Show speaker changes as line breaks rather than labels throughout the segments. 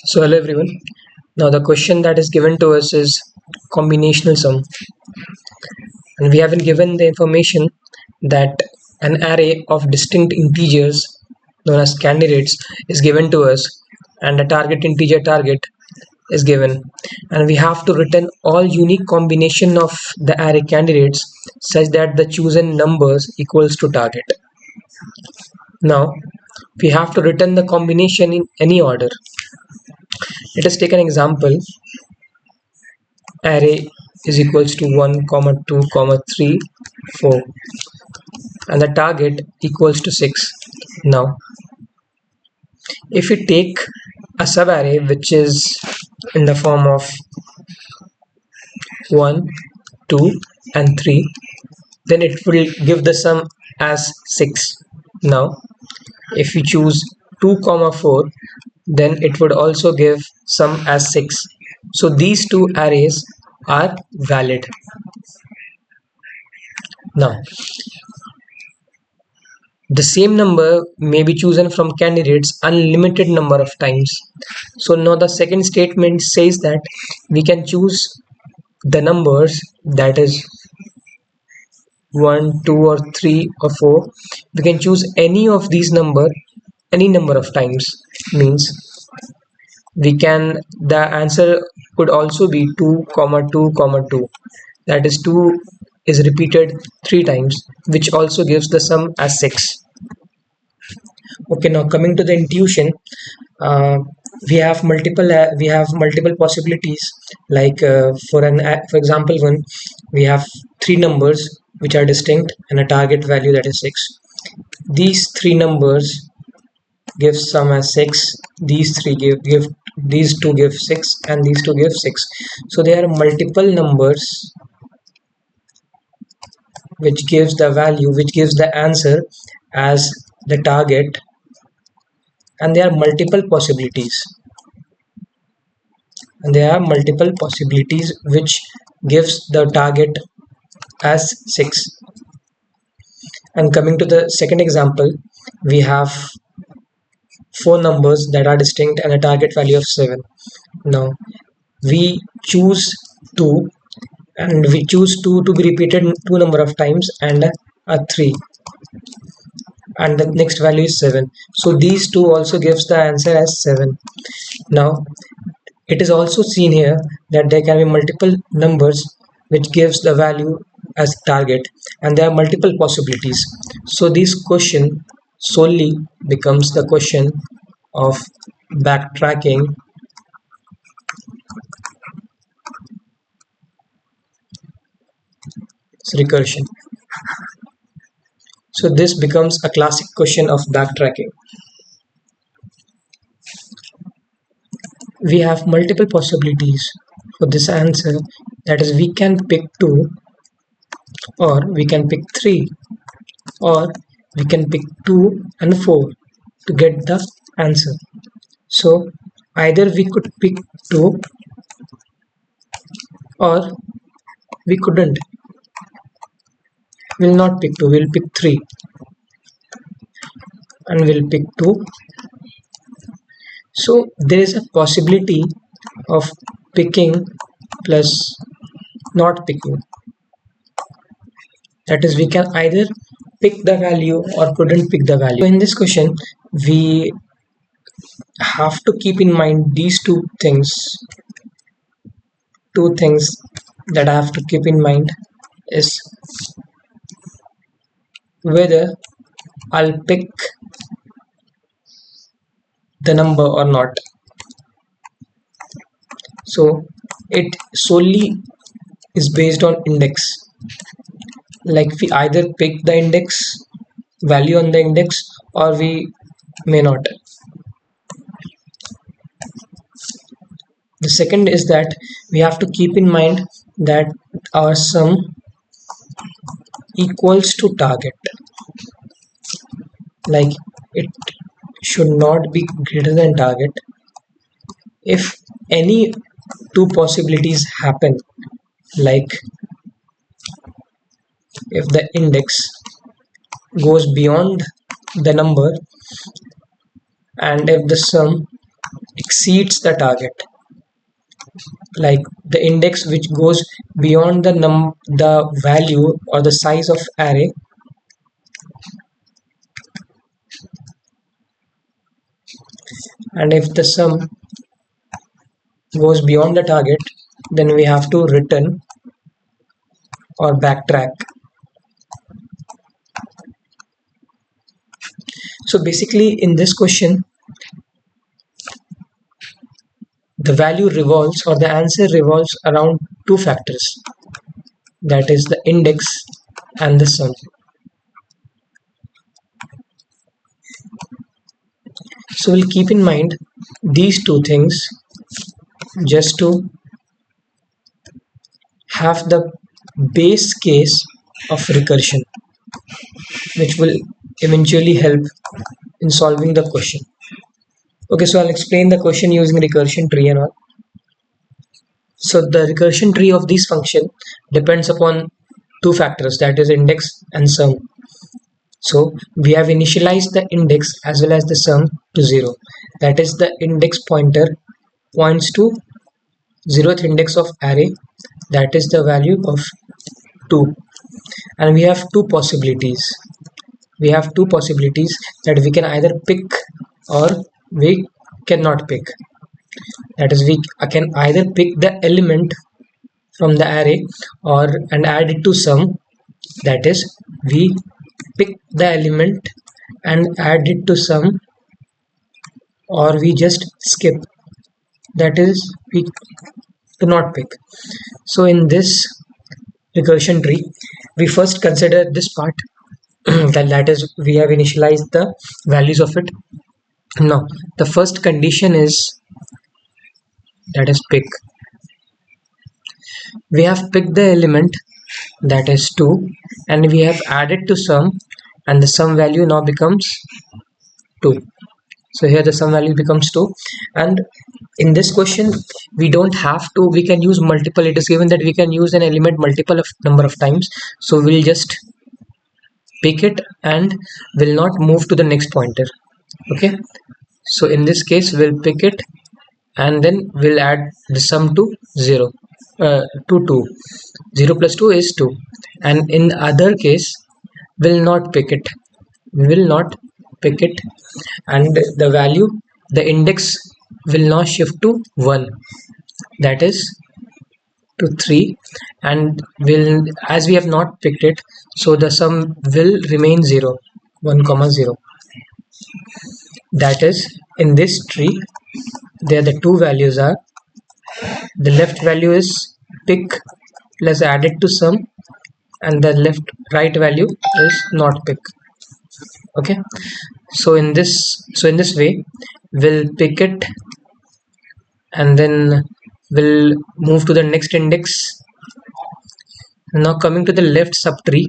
So hello everyone. Now the question that is given to us is combinational sum, and we have been given the information that an array of distinct integers known as candidates is given to us, and a target integer target is given, and we have to return all unique combination of the array candidates such that the chosen numbers equals to target. Now we have to return the combination in any order. Let us take an example. Array is equals to 1 comma 2 comma 3 4 and the target equals to 6. Now if we take a subarray which is in the form of 1 2 and 3, then it will give the sum as 6. Now if we choose 2 comma 4, then it would also give sum as 6. So these two arrays are valid. Now the same number may be chosen from candidates unlimited number of times. So now the second statement says that we can choose the numbers, that is 1 2 or 3 or 4. We can choose any of these any number of times. Means we can, the answer could also be 2 comma 2 comma 2, that is 2 is repeated 3 times, which also gives the sum as 6. Okay, now coming to the intuition, uh, we have multiple possibilities. Like for example, one, we have three numbers which are distinct and a target value that is 6. These three numbers give sum as 6. These three give these two give 6 and these two give 6. So there are multiple numbers which gives the value, which gives the answer as the target, and there are multiple possibilities, which gives the target as 6. And coming to the second example, we have four numbers that are distinct and a target value of 7. Now we choose 2, and we choose 2 to be repeated two number of times and a 3, and the next value is 7. So these two also gives the answer as 7. Now it is also seen here that there can be multiple numbers which gives the value as target, and there are multiple possibilities. So this question solely becomes the question of backtracking recursion. So this becomes a classic question of backtracking. We have multiple possibilities for this answer, that is we can pick 2, or we can pick 3, or we can pick 2 and 4 to get the answer. So either we could pick 2 or we couldn't. We'll not pick 2, we'll pick 3 and we'll pick 2. So there is a possibility of picking plus not picking. That is, we can either pick the value or couldn't pick the value. So in this question, we have to keep in mind these two things. Two things that I have to keep in mind is whether I'll pick the number or not. So it solely is based on index. Like we either pick the index value on the index or we may not. The second is that we have to keep in mind that our sum equals to target. Like it should not be greater than target. If any two possibilities happen, like if the index goes beyond the number and if the sum exceeds the target, like the index which goes beyond the value or the size of array, and if the sum goes beyond the target, then we have to return or backtrack. So basically in this question, the value revolves, or the answer revolves around two factors, that is the index and the sum. So we'll keep in mind these two things just to have the base case of recursion, which will eventually help in solving the question. Okay, so I'll explain the question using recursion tree and all. So the recursion tree of this function depends upon two factors, that is index and sum. So we have initialized the index as well as the sum to 0. That is the index pointer points to 0th index of array, that is the value of 2. And we have two possibilities. We have two possibilities that we can either pick or we cannot pick. That is, we can either pick the element from the array and add it to sum. That is, we pick the element and add it to sum, or we just skip. That is, we do not pick. So in this recursion tree, we first consider this part that is, we have initialized the values of it. Now the first condition is, that is, pick. We have picked the element, that is 2, and we have added to sum, and the sum value now becomes 2. So here the sum value becomes 2, and in this question we don't have to, we can use multiple. It is given that we can use an element multiple of number of times, so we'll just pick it and will not move to the next pointer. Okay, so in this case we'll pick it and then we'll add the sum to 0 to 2. 0 plus 2 is 2, and in the other case will not pick it. We will not pick it, and the value, the index will now shift to 1, that is to 3, and will, as we have not picked it, so the sum will remain 0, 1 comma 0. That is, in this tree there the two values are, the left value is pick plus added to sum, and the right value is not pick. Okay, so in this way we'll pick it and then we'll move to the next index. Now coming to the left subtree,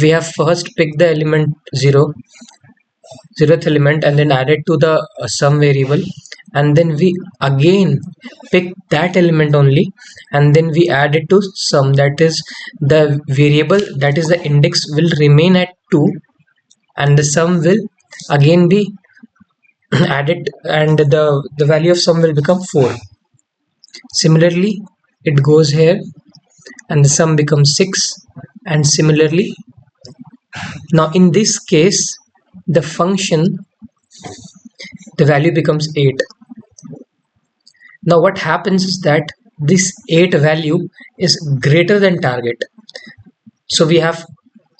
we have first picked the element 0th element and then added to the sum variable, and then we again pick that element only and then we add it to sum. That is, the variable, that is the index, will remain at 2 and the sum will again be added, and the value of sum will become 4. Similarly it goes here and the sum becomes 6, and similarly. Now in this case the function, the value becomes 8. Now what happens is that this 8 value is greater than target. So we have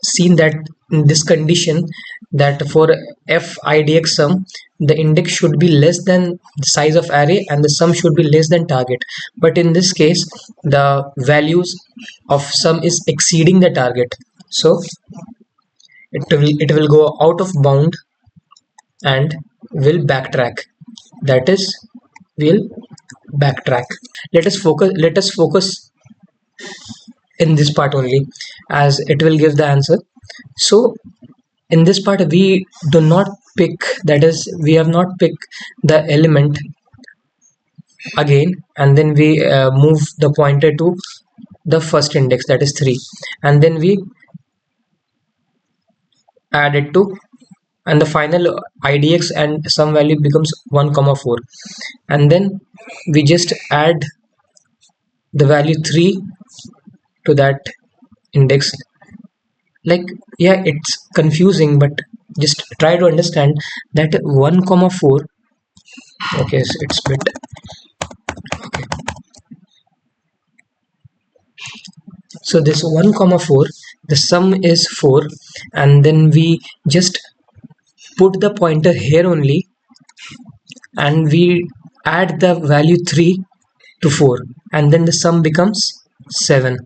seen that in this condition, that for f idx sum, the index should be less than the size of array and the sum should be less than target. But in this case the values of sum is exceeding the target, so it will go out of bound and will backtrack. That is, will backtrack. Let us focus in this part only, as it will give the answer. So in this part we do not pick, that is, we have not picked the element again, and then we move the pointer to the first index, that is 3, and then we add it to and the final idx and sum value becomes 1 comma 4, and then we just add the value 3 to that index. Like, yeah, it's confusing, but just try to understand that 1 comma 4. Okay, so it's bit okay. So this 1 comma 4, the sum is 4, and then we just put the pointer here only, and we add the value 3 to 4, and then the sum becomes 7.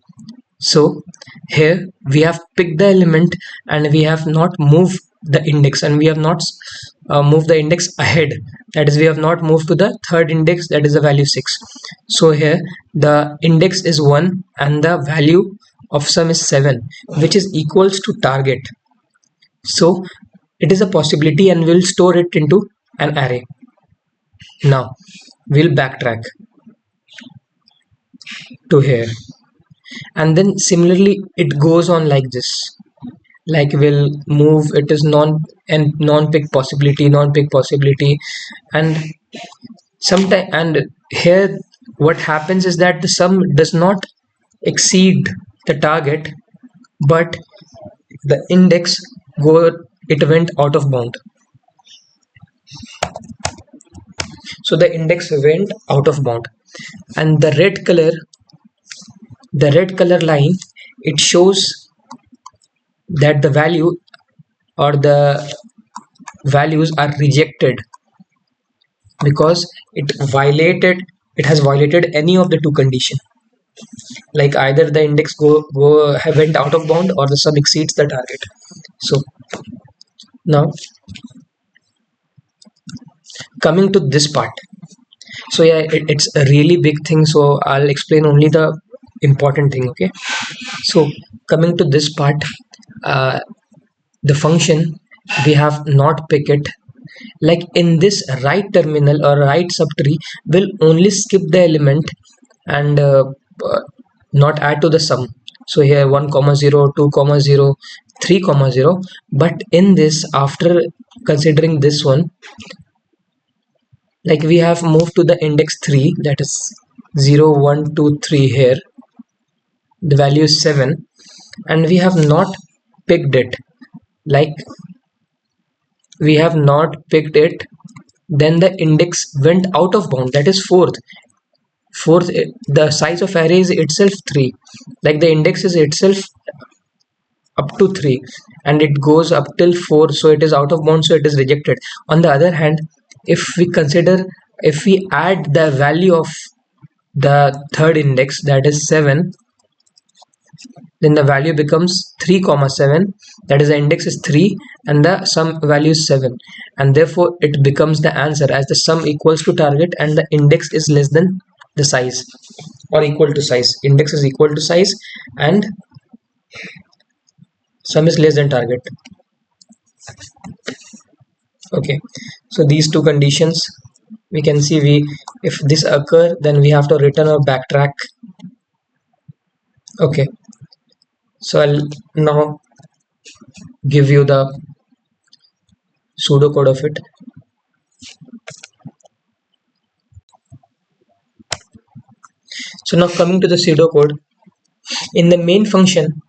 So here we have picked the element, and we have not moved the index, and we have not moved the index ahead. That is, we have not moved to the third index, that is the value 6. So here the index is 1 and the value of sum is 7, which is equals to target. So it is a possibility, and we'll store it into an array. Now we'll backtrack to here, and then similarly it goes on like this. Like, we'll move, it is non-pick possibility, non-pick possibility, and sometime, and here what happens is that the sum does not exceed the target, but the index go it went out of bound. So the index went out of bound, and the red color line, it shows that the value or the values are rejected because it has violated any of the two condition. Like, either the index went out of bound, or the sum exceeds the target. So now coming to this part. So yeah, it's a really big thing, so I'll explain only the important thing. Okay, so coming to this part, the function, we have not pick it. Like, in this right terminal or right subtree, will only skip the element and not add to the sum. So here 1 comma 0, 2 comma 0, 3 comma 0. But in this, after considering this one, like, we have moved to the index 3, that is 0 1 2 3. Here the value is 7, and we have not picked it. Like, we have not picked it, then the index went out of bound, that is fourth. The size of array is itself 3. Like, the index is itself up to 3, and it goes up till 4, so it is out of bound, so it is rejected. On the other hand, if we add the value of the third index, that is 7, then the value becomes 3 comma 7, that is, the index is 3 and the sum value is 7, and therefore it becomes the answer, as the sum equals to target and the index is less than the size, or equal to size. Index is equal to size and sum is less than target. Okay, so these two conditions, we can see, if this occur, then we have to return or backtrack. Okay, so I'll now give you the pseudocode of it. So now coming to the pseudocode, in the main function,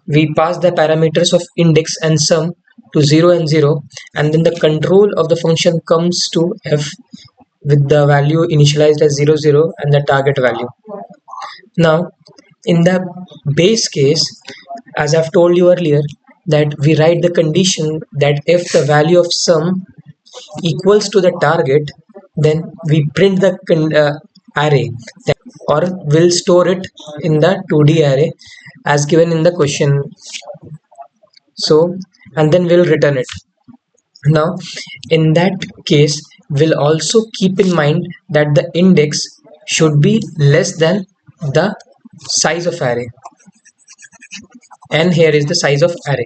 we pass the parameters of index and sum to 0 and 0, and then the control of the function comes to f with the value initialized as 0 0 and the target value. Now, in the base case, as I've told you earlier, that we write the condition that if the value of sum equals to the target, then we print the array, or will store it in the 2D array as given in the question. So, and then we'll return it. Now, in that case, we'll also keep in mind that the index should be less than the size of array, and here is the size of array.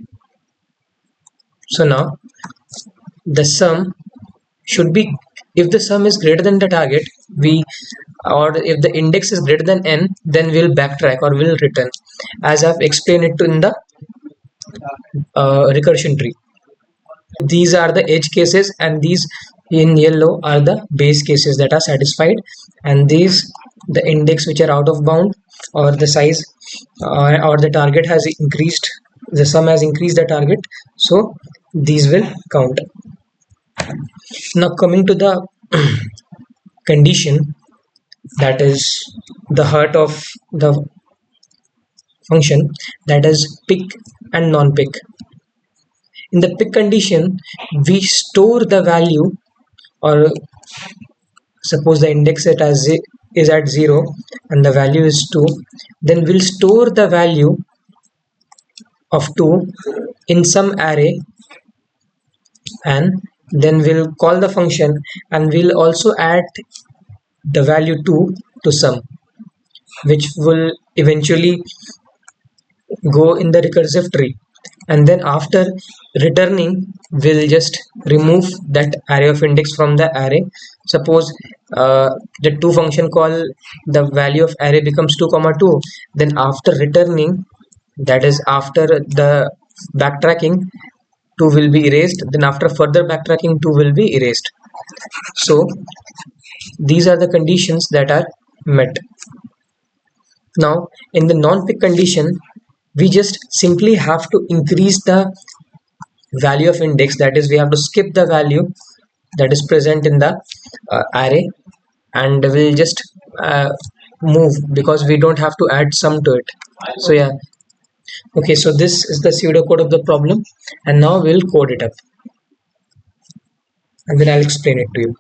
So now the sum should be, if the sum is greater than the target, or if the index is greater than n, then we'll backtrack or we'll return, as I've explained it in the recursion tree. These are the edge cases, and these in yellow are the base cases that are satisfied, and these the index which are out of bound, or the size or the target has increased, the sum has increased the target, so these will count. Now coming to the condition, that is the heart of the function, that is pick and non-pick. In the pick condition, we store the value, or suppose the index is at 0 and the value is 2, then we'll store the value of 2 in some array, and then we'll call the function, and we'll also add the value 2 to sum, which will eventually go in the recursive tree. And then after returning, we'll just remove that array of index from the array. Suppose the to function call, the value of array becomes 2 comma 2, then after returning, that is after the backtracking, 2 will be erased, then after further backtracking 2 will be erased. So these are the conditions that are met. Now in the non-pick condition, we just simply have to increase the value of index, that is we have to skip the value that is present in the array, and we'll just move, because we don't have to add sum to it. So yeah, okay, so this is the pseudocode of the problem, and now we'll code it up, and then I'll explain it to you.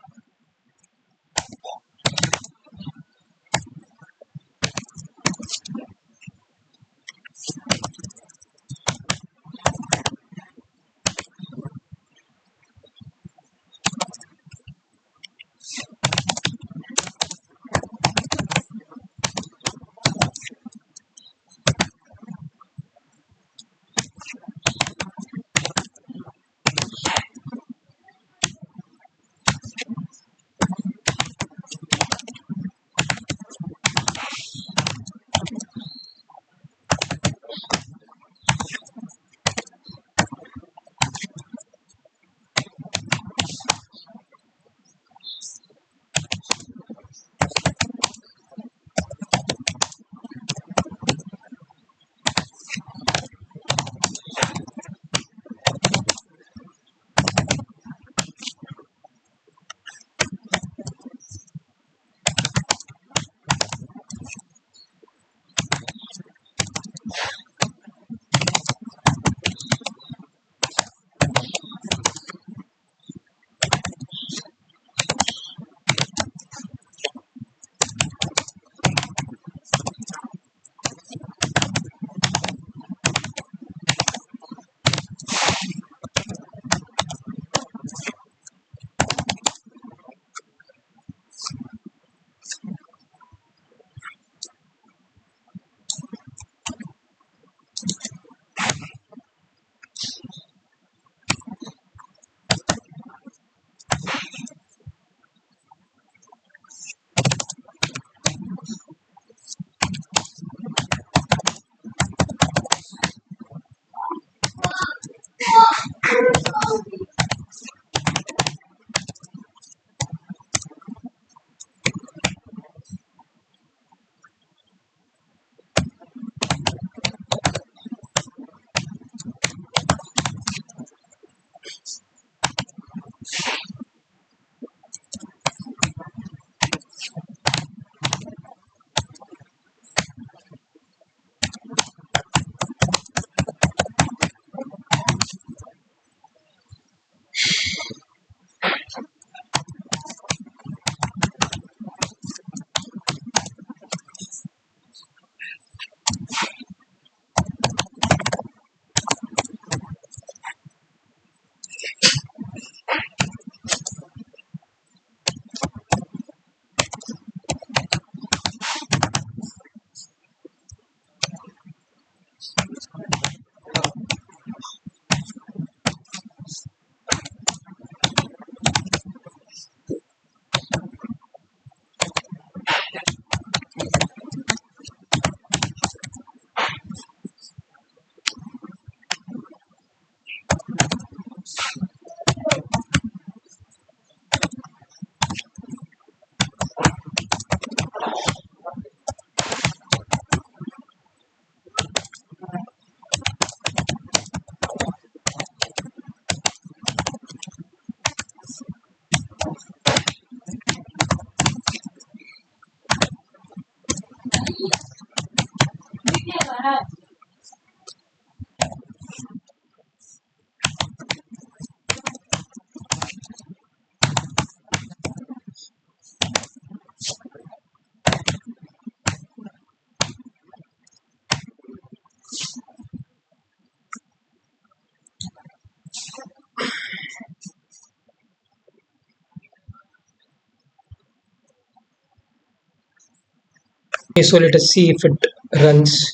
Okay, so let us see if it runs.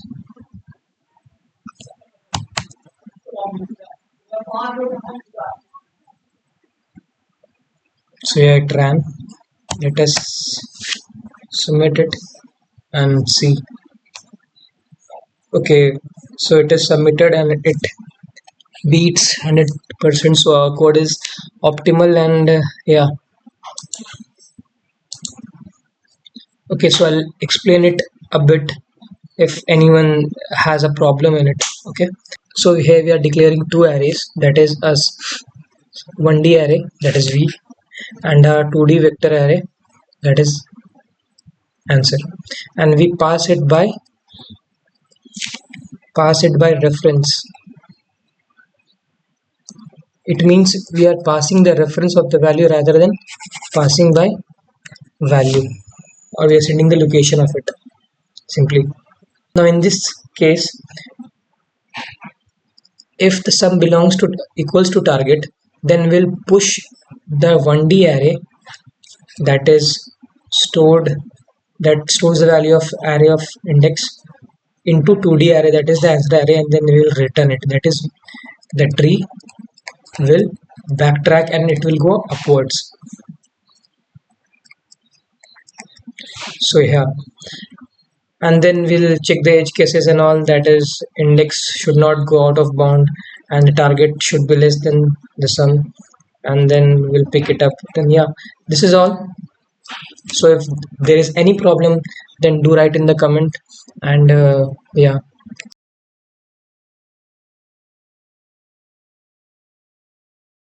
So yeah, it ran. Let us submit it and see. Okay, so it is submitted and it beats 100%. So our code is optimal and yeah. Okay, so I'll explain it a bit if anyone has a problem in it. Okay, so here we are declaring two arrays, that is as 1D array, that is v, and a 2D vector array, that is answer, and we pass it by reference. It means we are passing the reference of the value rather than passing by value, or we are sending the location of it simply. Now in this case, if the sum belongs to equals to target, then we'll push the 1D array that is stored that stores the value of array of index into 2D array, that is the answer array, and then we will return it, that is the tree will backtrack and it will go upwards. So yeah, and then we'll check the edge cases and all, that is index should not go out of bound and the target should be less than the sum, and then we'll pick it up. Then yeah, this is all. So if there is any problem, then do write in the comment, and yeah.